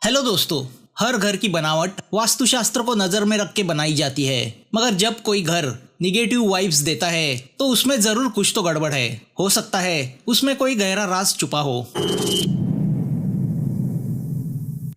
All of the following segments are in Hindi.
हेलो दोस्तों, हर घर की बनावट वास्तुशास्त्र को नजर में रख के बनाई जाती है, मगर जब कोई घर निगेटिव वाइब्स देता है तो उसमें जरूर कुछ तो गड़बड़ है। हो सकता है उसमें कोई गहरा राज छुपा हो।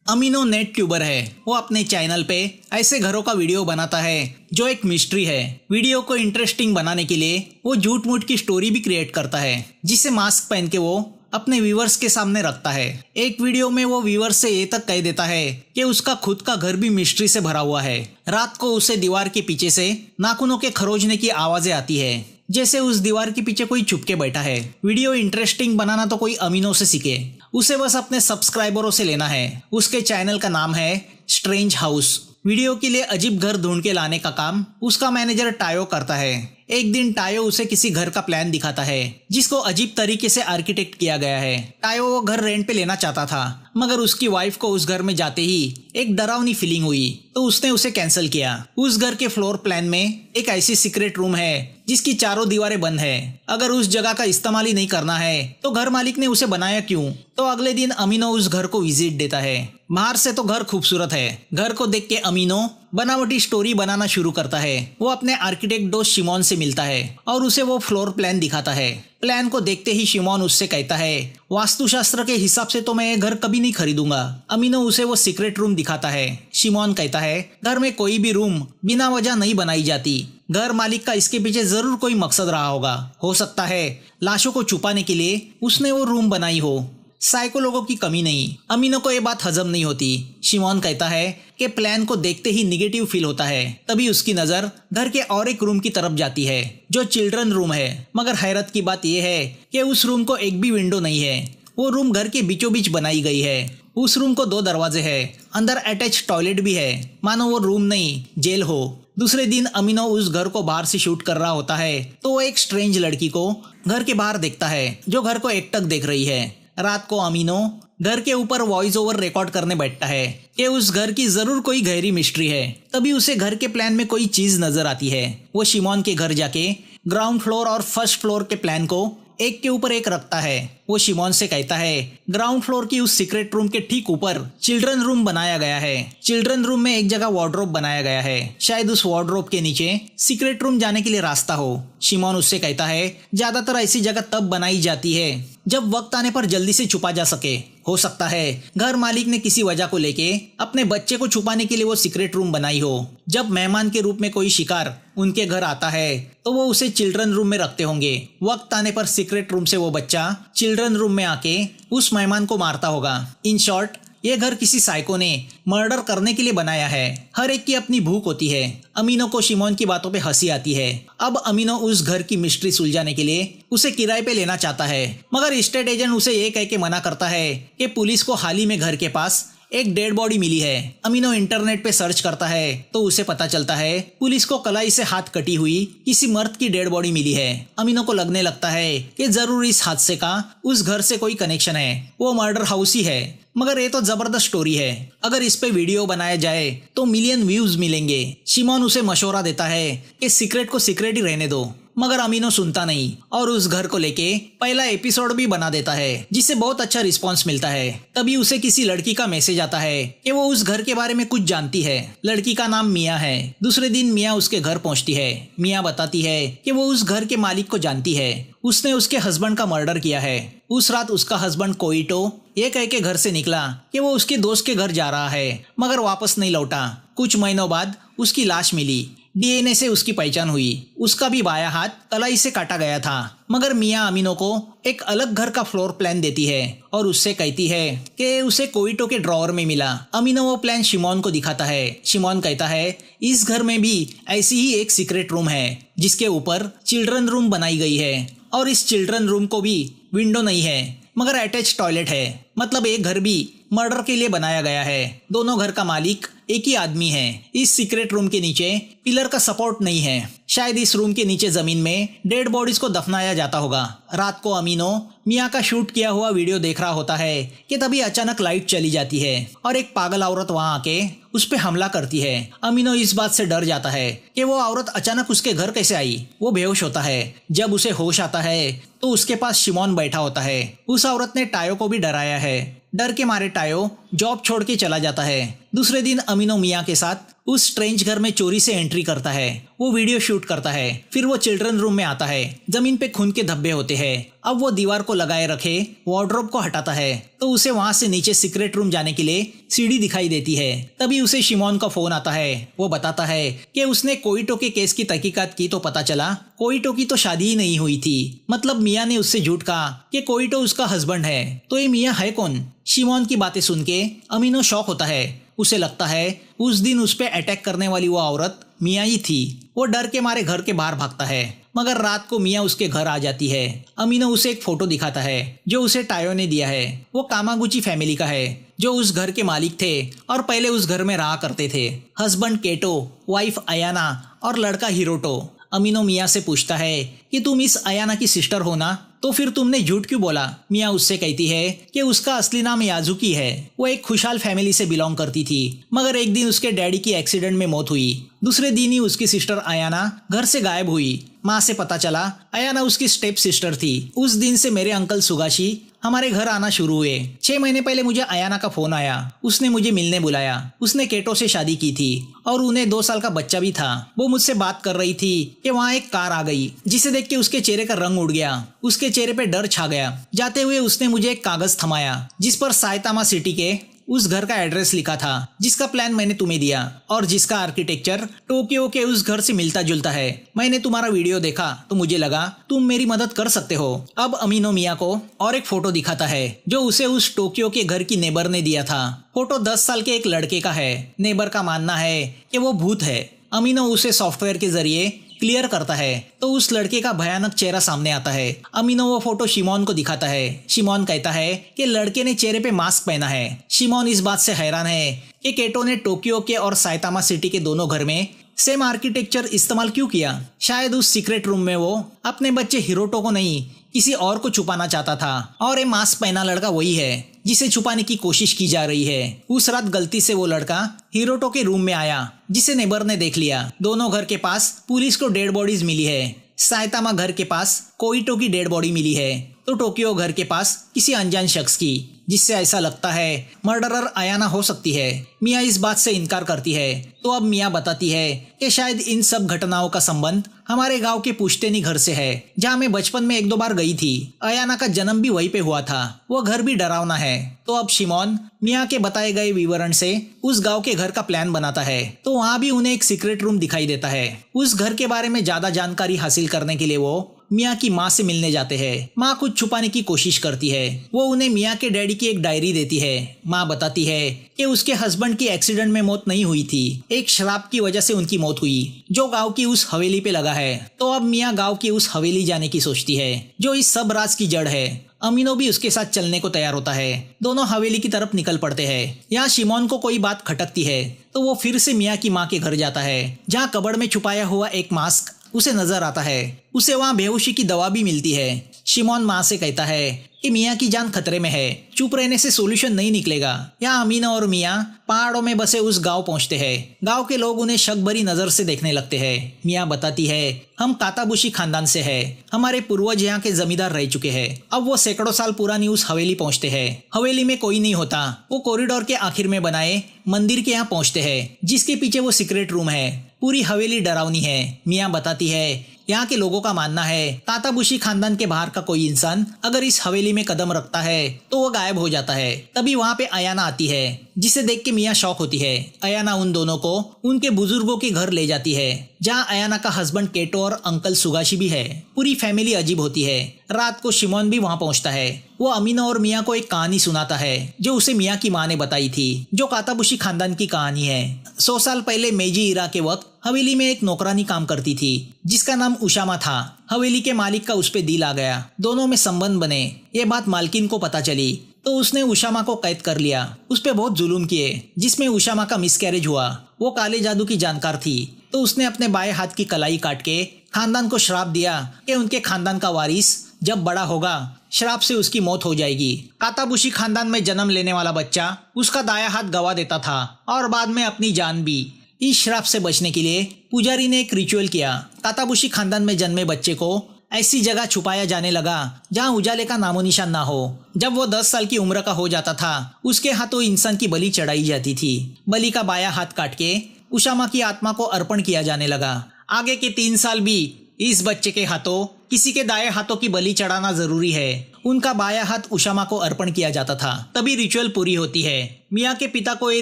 अमीनो नेट ट्यूबर है। वो अपने चैनल पे ऐसे घरों का वीडियो बनाता है जो एक मिस्ट्री है। वीडियो को इंटरेस्टिंग बनाने के लिए वो झूठ मूठ की स्टोरी भी क्रिएट करता है, जिसे मास्क पहन के वो अपने व्यूवर्स के सामने रखता है। एक वीडियो में वो व्यूवर्स से ये तक कह देता है कि उसका खुद का घर भी मिस्ट्री से भरा हुआ है। रात को उसे दीवार के पीछे से नाखूनों के खरोंचने की आवाजें आती है, जैसे उस दीवार के पीछे कोई छुप के बैठा है। वीडियो इंटरेस्टिंग बनाना तो कोई अमीनो से सीखे, उसे बस अपने सब्सक्राइबरों से लेना है। उसके चैनल का नाम है स्ट्रेंज हाउस। वीडियो के लिए अजीब घर ढूंढ के लाने का काम उसका मैनेजर टायो करता है। एक दिन टायो उसे किसी घर का प्लान दिखाता है जिसको अजीब तरीके से आर्किटेक्ट किया गया है। टायो वो घर रेंट पे लेना चाहता था, मगर उसकी वाइफ को उस घर में जाते ही एक डरावनी फीलिंग हुई तो उसने उसे कैंसिल किया। उस घर के फ्लोर प्लान में एक ऐसी सीक्रेट रूम है जिसकी चारों दीवारें बंद है। अगर उस जगह का इस्तेमाल ही नहीं करना है तो घर मालिक ने उसे बनाया क्यों? तो अगले दिन अमीनो उस घर को विजिट देता है। बाहर से तो घर खूबसूरत है। घर को देख के अमीनो बनावटी स्टोरी बनाना शुरू करता है। वो अपने आर्किटेक्ट दोस्त शिमोन से मिलता है और उसे वो फ्लोर प्लान दिखाता है। प्लान को देखते ही शिमोन उससे कहता है, वास्तुशास्त्र के हिसाब से तो मैं ये घर कभी नहीं खरीदूंगा। अमीनो उसे वो सीक्रेट रूम दिखाता है। शिमोन कहता है, घर में कोई भी रूम बिना वजह नहीं बनाई जाती। घर मालिक का इसके पीछे जरूर कोई मकसद रहा होगा। हो सकता है लाशों को छुपाने के लिए उसने वो रूम बनाई हो। साइको लोगों की कमी नहीं। अमीनो को ये बात हजम नहीं होती। शिमोन कहता है कि प्लान को देखते ही निगेटिव फील होता है। तभी उसकी नजर घर के और एक रूम की तरफ जाती है जो चिल्ड्रन रूम है। मगर हैरत की बात यह है कि उस रूम को एक भी विंडो नहीं है। वो रूम घर के बीचों बीच बनाई गई है। उस रूम को 2 दरवाजे हैं। अंदर अटैच टॉयलेट भी है, मानो वो रूम नहीं जेल हो। दूसरे दिन अमीनो उस घर को बाहर से शूट कर रहा होता है तो वो एक स्ट्रेंज लड़की को घर के बाहर देखता है जो घर को एकटक देख रही है। रात को अमीनो घर के ऊपर वॉइस ओवर रिकॉर्ड करने बैठता है कि उस घर की जरूर कोई गहरी मिस्ट्री है। तभी उसे घर के प्लान में कोई चीज नजर आती है। वो शिमोन के घर जाके ग्राउंड फ्लोर और फर्स्ट फ्लोर के प्लान को एक के ऊपर एक रखता है। वो शिमोन से कहता है, ग्राउंड फ्लोर की उस सीक्रेट रूम के ठीक ऊपर चिल्ड्रन रूम बनाया गया है। चिल्ड्रन रूम में एक जगह वार्डरोब बनाया गया है। शायद उस वार्डरोब के नीचे सीक्रेट रूम जाने के लिए रास्ता हो। शिमोन उससे कहता है, ज्यादातर ऐसी जगह तब बनाई जाती है जब वक्त आने पर जल्दी से छुपा जा सके। हो सकता है घर मालिक ने किसी वजह को लेके अपने बच्चे को छुपाने के लिए वो सीक्रेट रूम बनाई हो। जब मेहमान के रूप में कोई शिकार उनके घर आता है तो वो उसे चिल्ड्रन रूम में रखते होंगे। वक्त आने पर सीक्रेट रूम से वो बच्चा चिल्ड्रन रूम में आके उस मेहमान को मारता होगा। इन शॉर्ट, ये घर किसी साइको ने मर्डर करने के लिए बनाया है। हर एक की अपनी भूख होती है। अमीनो को शिमोन की बातों पे हंसी आती है। अब अमीनो उस घर की मिस्ट्री सुलझाने के लिए उसे किराए पे लेना चाहता है, मगर स्टेट एजेंट उसे ये कह के मना करता है कि पुलिस को हाल ही में घर के पास एक डेड बॉडी मिली है। अमीनो इंटरनेट पे सर्च करता है तो उसे पता चलता है पुलिस को कलाई से हाथ कटी हुई किसी मर्द की डेड बॉडी मिली है। अमीनो को लगने लगता है कि जरूर इस हादसे का उस घर से कोई कनेक्शन है। वो मर्डर हाउस ही है। मगर ये तो जबरदस्त स्टोरी है। अगर इस पे वीडियो बनाया जाए तो मिलियन व्यूज मिलेंगे। शिमोन उसे मशवरा देता है कि सीक्रेट को सीक्रेट ही रहने दो, मगर अमीनो सुनता नहीं और उस घर को लेके पहला एपिसोड भी बना देता है, जिससे बहुत अच्छा रिस्पांस मिलता है। तभी उसे किसी लड़की का मैसेज आता है कि वो उस घर के बारे में कुछ जानती है। लड़की का नाम मिया है। दूसरे दिन मिया उसके घर पहुंचती है। मिया बताती है कि वो उस घर के मालिक को जानती है। उसने उसके हस्बैंड का मर्डर किया है। उस रात उसका हस्बैंड कोइटो ये कह के घर से निकला कि वो उसके दोस्त के घर जा रहा है, मगर वापस नहीं लौटा। कुछ महीनों बाद उसकी लाश मिली। डीएनए से उसकी पहचान हुई। उसका भी बायां हाथ कलाई से काटा गया था। मगर मिया अमीनो को एक अलग घर का फ्लोर प्लान देती है और उससे कहती है कि उसे कोइटो के ड्रॉअर में मिला। अमीनो वो प्लान शिमोन को दिखाता है। शिमोन कहता है, इस घर में भी ऐसी ही एक सीक्रेट रूम है जिसके ऊपर चिल्ड्रन रूम बनाई गई है और इस चिल्ड्रन रूम को भी विंडो नहीं है, मगर अटैच टॉयलेट है। मतलब एक घर भी मर्डर के लिए बनाया गया है। दोनों घर का मालिक एक ही आदमी है। इस सीक्रेट रूम के नीचे पिलर का सपोर्ट नहीं है। शायद इस रूम के नीचे जमीन में डेड बॉडीज को दफनाया जाता होगा। रात को अमीनो मिया का शूट किया हुआ वीडियो देख रहा होता है कि तभी अचानक लाइट चली जाती है और एक पागल औरत वहां आके उस पे हमला करती है। अमीनो इस बात से डर जाता है कि वो औरत अचानक उसके घर कैसे आई। वो बेहोश होता है। जब उसे होश आता है तो उसके पास शिमोन बैठा होता है। उस औरत ने टायो को भी डराया है। डर के मारे टायो जॉब छोड़ के चला जाता है। दूसरे दिन अमीनो मियाँ के साथ उस स्ट्रेंज घर में चोरी से एंट्री करता है। वो वीडियो शूट करता है। फिर वो चिल्ड्रन रूम में आता है। जमीन पे खून के धब्बे होते हैं। अब वो दीवार को लगाए रखे वार्डरोब को हटाता है तो उसे वहां से नीचे सीक्रेट रूम जाने के लिए सीढ़ी दिखाई देती है। तभी उसे शिमोन का फोन आता है। वो बताता है कि उसने कोइटो के केस की तहकीकात की तो पता चला कोइटो की तो शादी ही नहीं हुई थी। मतलब मिया ने उससे झूठ कहा कि कोइटो उसका हस्बैंड है। तो ये मिया है कौन? शिमोन की बातें सुन के अमीनो शॉक होता है। उसे लगता है उस दिन उस पे अटैक करने वाली वो औरत मिया ही थी। वो डर के मारे घर के बाहर भागता है मगर रात को मिया उसके घर आ जाती है। अमीनो उसे एक फोटो दिखाता है जो उसे टायो ने दिया है। वो कामागुची फैमिली का है जो उस घर के मालिक थे और पहले उस घर में रहा करते थे। हस्बैंड केटो, वाइफ अयाना और लड़का हिरोटो। अमीनो मिया से पूछता है कि तुम इस अयाना की सिस्टर हो ना? तो फिर तुमने झूठ क्यों बोला? मिया उससे कहती है कि उसका असली नाम याजुकी है। वो एक खुशहाल फैमिली से बिलोंग करती थी मगर एक दिन उसके डैडी की एक्सीडेंट में मौत हुई। दूसरे दिन ही उसकी सिस्टर अयाना घर से गायब हुई। माँ से पता चला अयाना उसकी स्टेप सिस्टर थी। उस दिन से मेरे अंकल सुगाशी हमारे घर आना शुरू हुए। 6 महीने पहले मुझे अयाना का फोन आया। उसने मुझे मिलने बुलाया। उसने केटो से शादी की थी और उन्हें 2 साल का बच्चा भी था। वो मुझसे बात कर रही थी कि वहाँ एक कार आ गई जिसे देख के उसके चेहरे का रंग उड़ गया। उसके चेहरे पे डर छा गया। जाते हुए उसने मुझे एक कागज थमाया जिस पर साइतामा सिटी के उस घर का एड्रेस लिखा था जिसका प्लान मैंने तुम्हें दिया और जिसका आर्किटेक्चर टोक्यो के उस घर से मिलता जुलता है। मैंने तुम्हारा वीडियो देखा तो मुझे लगा तुम मेरी मदद कर सकते हो। अब अमीनो मिया को और एक फोटो दिखाता है जो उसे उस टोक्यो के घर की नेबर ने दिया था। फोटो 10 साल के एक लड़के का है। नेबर का मानना है कि वो भूत है। अमीनो उसे सॉफ्टवेयर के जरिए क्लियर करता है तो उस लड़के का भयानक चेहरा सामने आता है। अमीनो वो फोटो शिमोन को दिखाता है। शिमोन कहता है कि लड़के ने चेहरे पे मास्क पहना है। शिमोन इस बात से हैरान है कि केटो ने टोक्यो के और साइतामा सिटी के दोनों घर में सेम आर्किटेक्चर इस्तेमाल क्यों किया। शायद उस सीक्रेट रूम में वो अपने बच्चे हिरोटो को नहीं किसी और को छुपाना चाहता था और ये मास्क पहना लड़का वही है जिसे छुपाने की कोशिश की जा रही है। उस रात गलती से वो लड़का हिरोटो के रूम में आया जिसे नेबर ने देख लिया। दोनों घर के पास पुलिस को डेड बॉडीज मिली है। साइतामा घर के पास कोइटो की डेड बॉडी मिली है तो टोक्यो घर के पास किसी अनजान शख्स की, जिससे ऐसा लगता है मर्डरर अयाना हो सकती है। मिया इस बात से इनकार करती है तो अब मिया बताती है कि शायद इन सब घटनाओं का संबंध हमारे गांव के पुश्तैनी घर से है जहां मैं बचपन में 1-2 बार गई थी। अयाना का जन्म भी वहीं पे हुआ था। वो घर भी डरावना है। तो अब शिमोन मिया के बताए गए विवरण से उस गांव के घर का प्लान बनाता है तो वहां भी उन्हें एक सीक्रेट रूम दिखाई देता है। उस घर के बारे में ज्यादा जानकारी हासिल करने के लिए वो मिया की माँ से मिलने जाते हैं। माँ कुछ छुपाने की कोशिश करती है। वो उन्हें मिया के डैडी की एक डायरी देती है। माँ बताती है कि उसके हस्बैंड की एक्सीडेंट में मौत नहीं हुई थी, एक शराब की वजह से उनकी मौत हुई जो गांव की उस हवेली पे लगा है। तो अब मिया गांव की उस हवेली जाने की सोचती है जो इस सब राज की जड़ है। अमीनो भी उसके साथ चलने को तैयार होता है। दोनों हवेली की तरफ निकल पड़ते हैं। यहाँ शिमोन को कोई बात खटकती है तो वो फिर से मिया की माँ के घर जाता है जहाँ कबड़ में छुपाया हुआ एक मास्क उसे नजर आता है। उसे वहाँ बेहोशी की दवा भी मिलती है। शिमोन माँ से कहता है कि मिया की जान खतरे में है, चुप रहने से सॉल्यूशन नहीं निकलेगा। यहाँ अमीना और मिया पहाड़ों में बसे उस गांव पहुंचते हैं। गांव के लोग उन्हें शक भरी नजर से देखने लगते हैं। मिया बताती है हम काताबुशी खानदान से है, हमारे पूर्वज यहाँ के जमींदार रह चुके हैं। अब वो सैकड़ों साल पुरानी उस हवेली पहुंचते हैं। हवेली में कोई नहीं होता। वो कॉरिडोर के आखिर में बनाए मंदिर के यहाँ पहुंचते हैं जिसके पीछे वो सीक्रेट रूम है। पूरी हवेली डरावनी है। मिया बताती है यहाँ के लोगों का मानना है काताबुशी खानदान के बाहर का कोई इंसान अगर इस हवेली में कदम रखता है तो वो गायब हो जाता है। तभी वहाँ पे अयाना आती है जिसे देख के मिया शॉक होती है। अयाना उन दोनों को उनके बुजुर्गों के घर ले जाती है जहाँ अयाना का हस्बैंड केटो और अंकल सुगाशी भी है। पूरी फैमिली अजीब होती है। रात को शिमोन भी वहाँ पहुँचता है। वो अमीना और मिया को एक कहानी सुनाता है जो उसे मिया की माँ ने बताई थी, जो काताबुशी खानदान की कहानी है। 100 साल पहले मेजी इरा के वक्त हवेली में एक नौकरानी काम करती थी जिसका नाम उशामा था। हवेली के मालिक का उस पे दिल आ गया। दोनों में संबंध बने। ये बात मालकिन को पता चली तो उसने उशामा को कैद कर लिया। उस पे बहुत जुलूम किए जिसमें उशामा का मिसकैरेज हुआ। वो काले जादू की जानकार थी तो उसने अपने बाएं हाथ की कलाई काट के खानदान को श्राप दिया कि उनके खानदान का वारिस जब बड़ा होगा श्राप से उसकी मौत हो जाएगी। काताबुशी खानदान में जन्म लेने वाला बच्चा उसका दाया हाथ गवा देता था और बाद में अपनी जान भी। इस श्राप से बचने के लिए पुजारी ने एक रिचुअल किया। काताबुशी खानदान में जन्मे बच्चे को ऐसी जगह छुपाया जाने लगा जहाँ उजाले का नामो निशान ना हो। जब वो 10 साल की उम्र का हो जाता था उसके हाथों इंसान की बलि चढ़ाई जाती थी। बलि का बायां हाथ काट के उशामा की आत्मा को अर्पण किया जाने लगा। आगे के 3 साल भी इस बच्चे के हाथों किसी के दाएं हाथों की बलि चढ़ाना जरूरी है। उनका बायां हाथ उशामा को अर्पण किया जाता था, तभी रिचुअल पूरी होती है। मिया के पिता को ये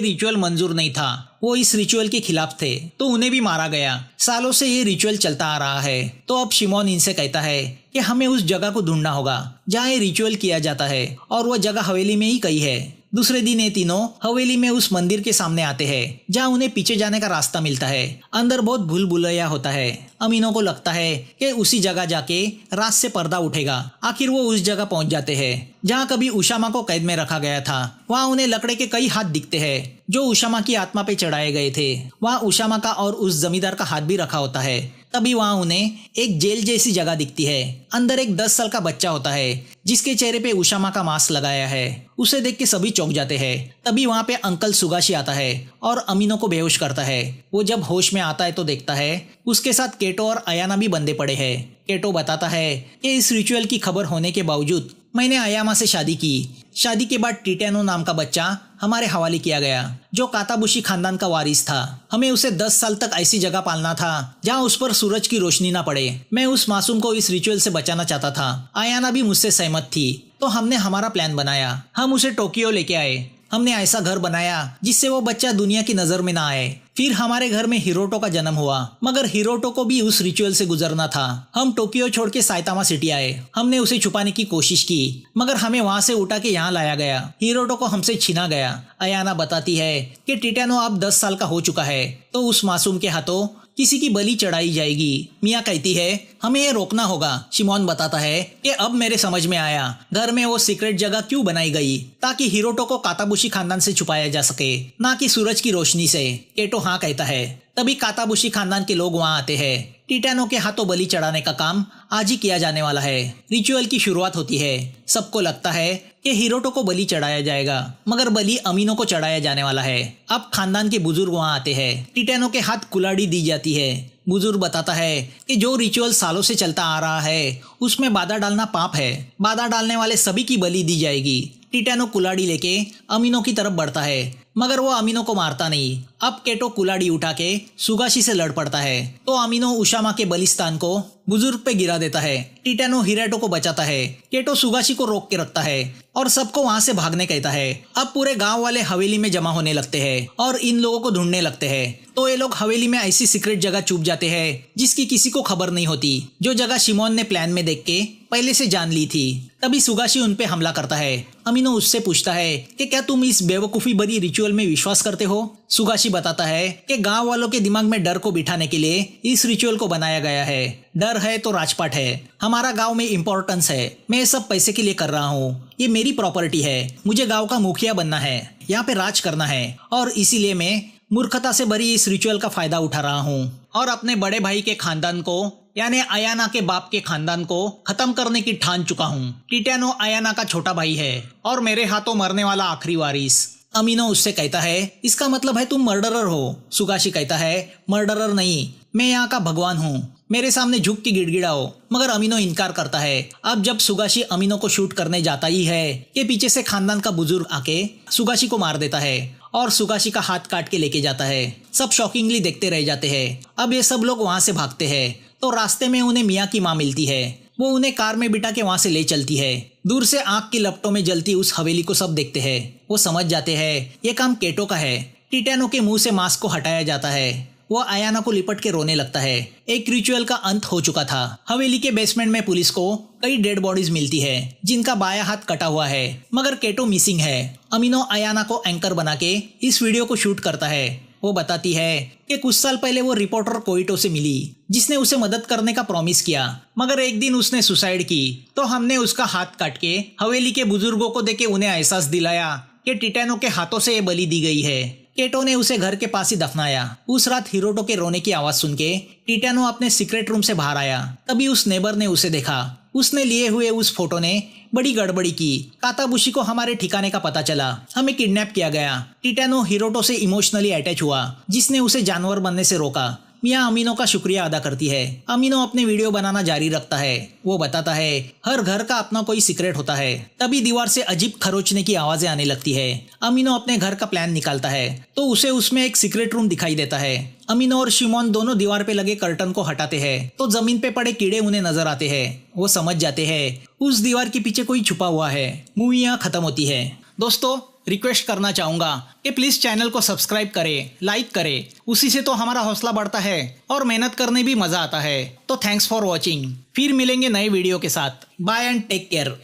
रिचुअल मंजूर नहीं था, वो इस रिचुअल के खिलाफ थे, तो उन्हें भी मारा गया। सालों से ये रिचुअल चलता आ रहा है। तो अब शिमोन इनसे कहता है कि हमें उस जगह को ढूंढना होगा जहाँ ये रिचुअल किया जाता है, और वो जगह हवेली में ही कहीं है। दूसरे दिन ये तीनों हवेली में उस मंदिर के सामने आते हैं जहाँ उन्हें पीछे जाने का रास्ता मिलता है। अंदर बहुत भूल भुलैया होता है। अमीनो को लगता है कि उसी जगह जाके रात से पर्दा उठेगा। आखिर वो उस जगह पहुंच जाते हैं जहाँ कभी उशामा को कैद में रखा गया था। वहाँ उन्हें लकड़े के कई हाथ दिखते हैं जो उशामा की आत्मा पे चढ़ाए गए थे। वहाँ उशामा का और उस जमींदार का हाथ भी रखा होता है। तभी वहाँ उन्हें एक जेल जैसी जगह दिखती है। अंदर एक 10 साल का बच्चा होता है जिसके चेहरे पे उशामा का मास्क लगाया है। उसे देख के सभी चौंक जाते हैं। तभी वहाँ पे अंकल सुगाशी आता है और अमीनो को बेहोश करता है। वो जब होश में आता है तो देखता है उसके साथ केटो और अयाना भी बंधे पड़े हैं। केटो बताता है कि इस रिचुअल की खबर होने के बावजूद मैंने अयामा से शादी की। शादी के बाद टिटेनो नाम का बच्चा हमारे हवाले किया गया जो काताबुशी खानदान का वारिस था। हमें उसे 10 साल तक ऐसी जगह पालना था जहाँ उस पर सूरज की रोशनी ना पड़े। मैं उस मासूम को इस रिचुअल से बचाना चाहता था। अयाना भी मुझसे सहमत थी, तो हमने हमारा प्लान बनाया। हम उसे टोक्यो लेके आए। हमने ऐसा घर बनाया जिससे वो बच्चा दुनिया की नजर में ना आए। फिर हमारे घर में हिरोटो का जन्म हुआ, मगर हिरोटो को भी उस रिचुअल से गुजरना था। हम टोक्यो छोड़ के साइतामा सिटी आए। हमने उसे छुपाने की कोशिश की, मगर हमें वहाँ से उठा के यहाँ लाया गया। हिरोटो को हमसे छीना गया। अयाना बताती है कि टिटेनो अब 10 साल का हो चुका है, तो उस मासूम के हाथों किसी की बलि चढ़ाई जाएगी। मिया कहती है हमें ये रोकना होगा। शिमोन बताता है कि अब मेरे समझ में आया घर में वो सीक्रेट जगह क्यों बनाई गई, ताकि हिरोटो को काताबुशी खानदान से छुपाया जा सके, ना कि सूरज की रोशनी से। केटो हाँ कहता है। तभी काताबुशी खानदान के लोग वहाँ आते हैं। टिटेनो के हाथों बलि चढ़ाने का काम आज ही किया जाने वाला है। रिचुअल की शुरुआत होती है। सबको लगता है कि हिरोटो को बलि चढ़ाया जाएगा, मगर बलि अमीनो को चढ़ाया जाने वाला है। अब खानदान के बुजुर्ग वहाँ आते हैं। टिटेनो के हाथ कुल्हाड़ी दी जाती है। बुजुर्ग बताता है कि जो रिचुअल सालों से चलता आ रहा है उसमें बाधा डालना पाप है। बाधा डालने वाले सभी की बलि दी जाएगी। टिटेनो कुल्हाड़ी लेके अमीनो की तरफ बढ़ता है, मगर वो अमीनो को मारता नहीं। अब केटो कुल्हाड़ी उठा के सुगाशी से लड़ पड़ता है, तो अमीनो उशामा के बलिस्तान को बुजुर्ग पे गिरा देता है। टिटेनो हिरेटो को बचाता है। केटो सुगाशी को रोक के रखता है और सबको वहाँ से भागने कहता है। अब पूरे गांव वाले हवेली में जमा होने लगते हैं और इन लोगों को ढूंढने लगते हैं। तो ये लोग हवेली में ऐसी सीक्रेट जगह छुप जाते हैं जिसकी किसी को खबर नहीं होती, जो जगह शिमोन ने प्लान में देख के पहले से जान ली थी। तभी सुगाशी उन पे हमला करता है। अमीनो उससे पूछता है कि क्या तुम इस बेवकूफी भरी रिचुअल में विश्वास करते हो। सुगाशी बताता है कि गांव वालों के दिमाग में डर को बिठाने के लिए इस रिचुअल को बनाया गया है। डर है तो राजपाट है। हमारा गांव में इम्पोर्टेंस है। मैं ये सब पैसे के लिए कर रहा हूँ। ये मेरी प्रॉपर्टी है। मुझे गांव का मुखिया बनना है, यहाँ पे राज करना है, और इसीलिए मैं मूर्खता से भरी इस रिचुअल का फायदा उठा रहा हूँ और अपने बड़े भाई के खानदान को, यानी अयाना के बाप के खानदान को खत्म करने की ठान चुका हूँ। टिटेनो अयाना का छोटा भाई है और मेरे हाथों मरने वाला आखिरी वारिस। अमीनो उससे कहता है इसका मतलब है तुम मर्डरर हो। सुगाशी कहता है मर्डरर नहीं, मैं यहाँ का भगवान हूँ, मेरे सामने झुक के गिड़गिड़ाओ। मगर अमीनो इनकार करता है। अब जब सुगाशी अमीनो को शूट करने जाता ही है कि पीछे से खानदान का बुजुर्ग आके सुगाशी को मार देता है और सुगाशी का हाथ काट के लेके जाता है। सब शॉकिंगली देखते रह जाते हैं। अब ये सब लोग वहाँ से भागते हैं, तो रास्ते में उन्हें मिया की माँ मिलती है। वो उन्हें कार में बिठा के वहाँ से ले चलती है। दूर से आग की लपटों में जलती उस हवेली को सब देखते हैं। वो समझ जाते हैं ये काम केटो का है। टिटेनो के मुंह से मास्क को हटाया जाता है। वो अयाना को लिपट के रोने लगता है। एक रिचुअल का अंत हो चुका था। हवेली के बेसमेंट में पुलिस को कई डेड बॉडीज मिलती है जिनका बायां हाथ कटा हुआ है, मगर केटो मिसिंग है। अमीनो अयाना को एंकर बना के इस वीडियो को शूट करता है। वो बताती है कि कुछ साल पहले वो रिपोर्टर कोइटो से मिली जिसने उसे मदद करने का प्रॉमिस किया, मगर एक दिन उसने सुसाइड की। तो हमने उसका हाथ काट के हवेली के बुजुर्गों को देके उन्हें एहसास दिलाया कि टिटेनो के हाथों से ये बलि दी गई है। केटो ने उसे घर के पास ही दफनाया। उस रात हिरोटो के रोने की आवाज सुन के टिटेनो अपने सीक्रेट रूम से बाहर आया। तभी उस नेबर ने उसे देखा। उसने लिए हुए उस फोटो ने बड़ी गड़बड़ी की। काताबुशी को हमारे ठिकाने का पता चला। हमें किडनैप किया गया। टिटेनो हिरोटो से इमोशनली अटैच हुआ, जिसने उसे जानवर बनने से रोका। मियाँ अमीनो का शुक्रिया अदा करती है। अमीनो अपने वीडियो बनाना जारी रखता है। वो बताता है हर घर का अपना कोई सीक्रेट होता है। तभी दीवार से अजीब खरोचने की आवाजें आने लगती है। अमीनो अपने घर का प्लान निकालता है तो उसे उसमें एक सीक्रेट रूम दिखाई देता है। अमीनो और शिमोन दोनों दीवार पे लगे कर्टन को हटाते हैं तो जमीन पे पड़े कीड़े उन्हें नजर आते हैं। वो समझ जाते हैं उस दीवार के पीछे कोई छुपा हुआ है। मूवी यहाँ खत्म होती है। दोस्तों, रिक्वेस्ट करना चाहूंगा कि प्लीज चैनल को सब्सक्राइब करें, लाइक करें। उसी से तो हमारा हौसला बढ़ता है और मेहनत करने भी मजा आता है। तो थैंक्स फॉर वॉचिंग। फिर मिलेंगे नए वीडियो के साथ। Bye and take care.